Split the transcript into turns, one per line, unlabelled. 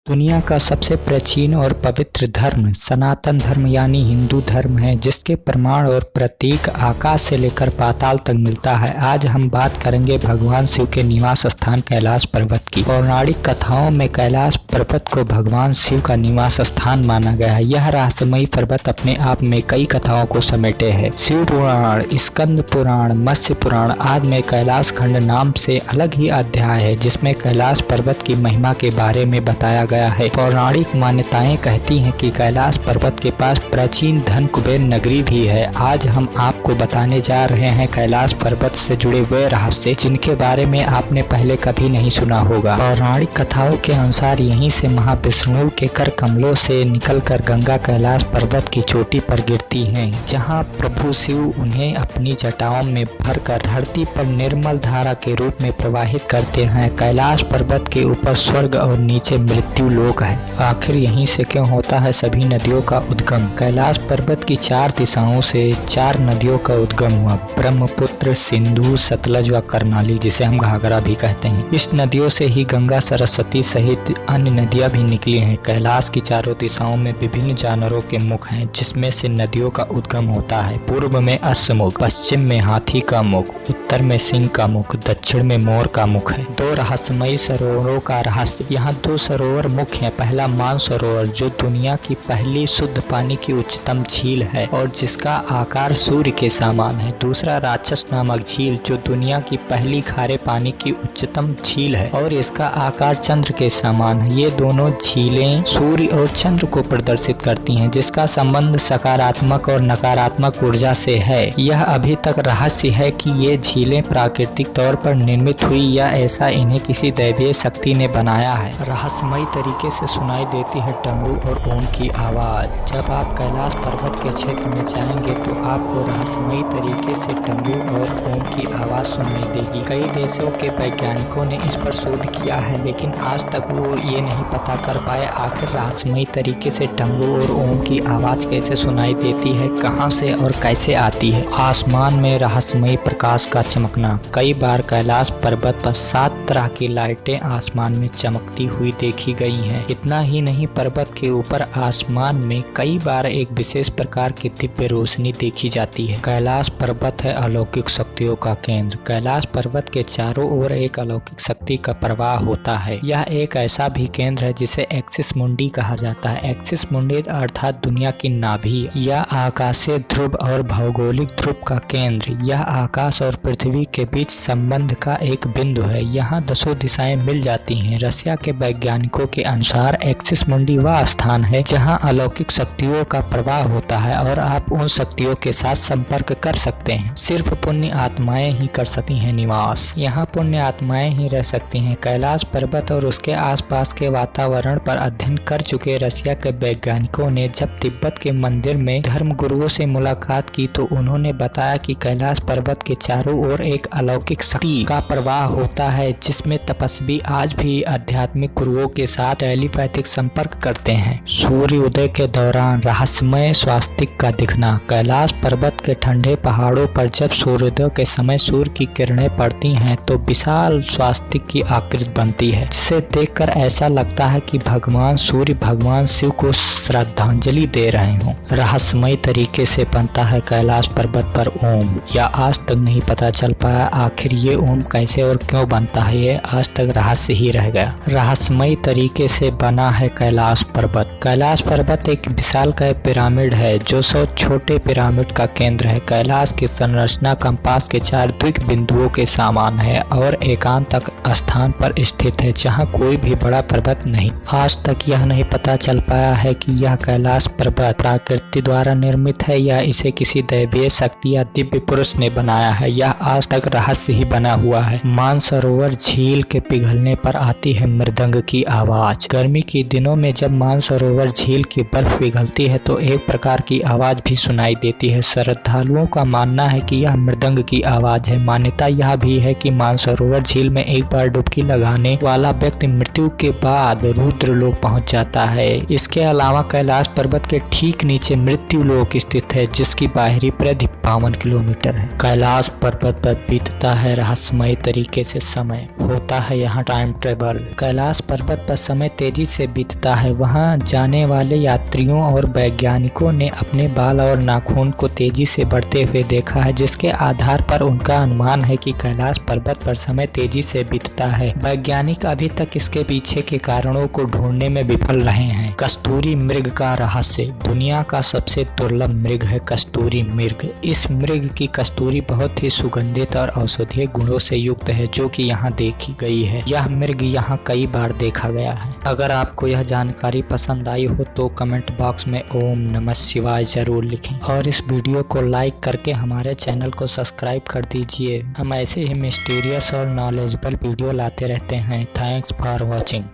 दुनिया का सबसे प्राचीन और पवित्र धर्म सनातन धर्म यानी हिंदू धर्म है, जिसके प्रमाण और प्रतीक आकाश से लेकर पाताल तक मिलता है। आज हम बात करेंगे भगवान शिव के निवास स्थान कैलाश पर्वत की। पौराणिक कथाओं में कैलाश पर्वत को भगवान शिव का निवास स्थान माना गया है। यह रहस्यमयी पर्वत अपने आप में कई कथाओं को समेटे है। शिव पुराण, स्कंद पुराण, मत्स्य पुराण आदि में कैलाश खंड नाम से अलग ही अध्याय है, जिसमें कैलाश पर्वत की महिमा के बारे में बताया गया है। पौराणिक मान्यताएं कहती हैं कि कैलाश पर्वत के पास प्राचीन धन कुबेर नगरी भी है। आज हम आपको बताने जा रहे हैं कैलाश पर्वत से जुड़े वे रहस्य जिनके बारे में आपने पहले कभी नहीं सुना होगा। पौराणिक कथाओं के अनुसार यहीं से महाविष्णु के कर कमलों से निकलकर गंगा कैलाश पर्वत की चोटी पर गिरती है, जहाँ प्रभु शिव उन्हें अपनी जटाओं में भरकर धरती पर निर्मल धारा के रूप में प्रवाहित करते हैं। कैलाश पर्वत के ऊपर स्वर्ग और नीचे मृत्यु लोक है। आखिर यहीं से क्यों होता है सभी नदियों का उद्गम? कैलाश पर्वत की 4 दिशाओं से 4 नदियों का उद्गम हुआ, ब्रह्मपुत्र, सिंधु, सतलज व कर्णाली, जिसे हम घाघरा भी कहते हैं। इस नदियों से ही गंगा, सरस्वती सहित अन्य नदियां भी निकली हैं। कैलाश की चारों दिशाओं में विभिन्न जानवरों के मुख हैं, जिसमें से नदियों का उद्गम होता है। पूर्व में अश्वमुख, पश्चिम में हाथी का मुख, उत्तर में सिंह का मुख, दक्षिण में मोर का मुख है। 2 रहस्यमयी सरोवरों का रहस्य। यहाँ 2 सरोवर मुख्य है। पहला मानसरोवर, जो दुनिया की पहली शुद्ध पानी की उच्चतम झील है और जिसका आकार सूर्य के समान है। दूसरा राक्षस नामक झील, जो दुनिया की पहली खारे पानी की उच्चतम झील है और इसका आकार चंद्र के समान है। ये दोनों झीलें सूर्य और चंद्र को प्रदर्शित करती हैं, जिसका संबंध सकारात्मक और नकारात्मक ऊर्जा से है। यह अभी तक रहस्य है कि ये झीलें प्राकृतिक तौर पर निर्मित हुई या ऐसा इन्हें किसी दैवीय शक्ति ने बनाया है। रहस्यमयी तरीके से सुनाई देती है डमरू और ओम की आवाज। जब आप कैलाश पर्वत के क्षेत्र में जाएंगे तो आपको रहस्यमयी तरीके से डमरू और ओम की आवाज सुनाई देगी। कई देशों के वैज्ञानिकों ने इस पर शोध किया है, लेकिन आज तक वो ये नहीं पता कर पाए आखिर रहस्यमयी तरीके से डमरू और ओम की आवाज कैसे सुनाई देती है, कहाँ से और कैसे आती है। आसमान में रहस्यमयी प्रकाश का चमकना। कई बार कैलाश पर्वत पर 7 तरह की लाइटें आसमान में चमकती हुई देखी गई हैं। इतना ही नहीं, पर्वत के ऊपर आसमान में कई बार एक विशेष प्रकार की दिव्य रोशनी देखी जाती है। कैलाश पर्वत है अलौकिक शक्तियों का केंद्र। कैलाश पर्वत के चारों ओर एक अलौकिक शक्ति का प्रवाह होता है। यह एक ऐसा भी केंद्र है जिसे एक्सिस मुंडी कहा जाता है। एक्सिस मुंडी अर्थात दुनिया की नाभि या आकाशीय ध्रुव और भौगोलिक ध्रुव का केंद्र। यह आकाश और पृथ्वी के बीच संबंध का एक बिंदु है। यहाँ 10 दिशाएं मिल जाती हैं। रशिया के वैज्ञानिकों के अनुसार एक्सिस मुंडी वह स्थान है जहां अलौकिक शक्तियों का प्रवाह होता है और आप उन शक्तियों के साथ संपर्क कर सकते हैं। सिर्फ पुण्य आत्माएं ही कर सकती हैं निवास। यहाँ पुण्य आत्माएं ही रह सकती हैं। कैलाश पर्वत और उसके आसपास के वातावरण पर अध्ययन कर चुके रशिया के वैज्ञानिकों ने जब तिब्बत के मंदिर में धर्म गुरुओं से मुलाकात की तो उन्होंने बताया कि कैलाश पर्वत के चारों ओर एक अलौकिक शक्ति का प्रवाह होता है, जिसमें तपस्वी आज भी आध्यात्मिक गुरुओं के साथ टेलीपैथिक संपर्क करते हैं। सूर्योदय के दौरान रहस्यमय स्वास्तिक का दिखना। कैलाश पर्वत के ठंडे पहाड़ों पर जब सूर्योदय के समय सूर्य की किरणें पड़ती हैं तो विशाल स्वास्तिक की आकृति बनती है, जिसे देखकर ऐसा लगता है कि भगवान सूर्य भगवान शिव को श्रद्धांजलि दे रहे हों। रहस्यमय तरीके से बनता है कैलाश पर्वत पर ओम। या आज तक नहीं पता चल पाया आखिर ये ओम कैसे और क्यों बनता है। ये आज तक रहस्य ही रह गया। रहस्यमय तरीके से बना है कैलाश पर्वत। कैलाश पर्वत एक विशालकाय पिरामिड है जो 100 छोटे पिरामिड का केंद्र है। कैलाश की संरचना कंपास के 4 द्विक बिंदुओं के समान है और एकांत स्थान पर स्थित है, जहां कोई भी बड़ा पर्वत नहीं। आज तक यह नहीं पता चल पाया है कि यह कैलाश पर्वत प्रकृति द्वारा निर्मित है या इसे किसी दैवीय शक्ति या दिव्य पुरुष ने बनाया है। यह आज तक रहस्य ही बना हुआ है। मानसरोवर झील के पिघलने पर आती है मृदंग की आवाज। गर्मी के दिनों में जब मानसरोवर झील की बर्फ पिघलती है तो एक प्रकार की आवाज भी सुनाई देती है। श्रद्धालुओं का मानना है कि यह मृदंग की आवाज है। मान्यता यह भी है कि मानसरोवर झील में एक बार डुबकी लगाने वाला व्यक्ति मृत्यु के बाद रुद्र लोक पहुंच जाता है। इसके अलावा कैलाश पर्वत के ठीक नीचे मृत्यु लोक स्थित है, जिसकी बाहरी परिधि 52 किलोमीटर है। कैलाश पर्वत पर बीतता है रहस्यमय तरीके से समय, होता है यहाँ टाइम ट्रेवल। कैलाश पर्वत पर समय तेजी से बीतता है। वहाँ जाने वाले यात्रियों और वैज्ञानिकों ने अपने बाल और नाखून को तेजी से बढ़ते हुए देखा है, जिसके आधार पर उनका अनुमान है कि कैलाश पर्वत पर समय तेजी से बीतता है। वैज्ञानिक अभी तक इसके पीछे के कारणों को ढूंढने में विफल रहे हैं। कस्तूरी मृग का रहस्य। दुनिया का सबसे दुर्लभ मृग है कस्तूरी मृग। इस मृग की कस्तूरी बहुत ही सुगंधित और औषधीय गुणों से युक्त है, जो कि यहाँ देखी गई है। यह मृग यहाँ कई बार देखा गया है। अगर आपको यह जानकारी पसंद आई हो तो कमेंट बॉक्स में ओम नमः शिवाय जरूर लिखें और इस वीडियो को लाइक करके हमारे चैनल को सब्सक्राइब कर दीजिए। हम ऐसे ही मिस्टीरियस और नॉलेजेबल वीडियो लाते रहते हैं। Thanks for watching.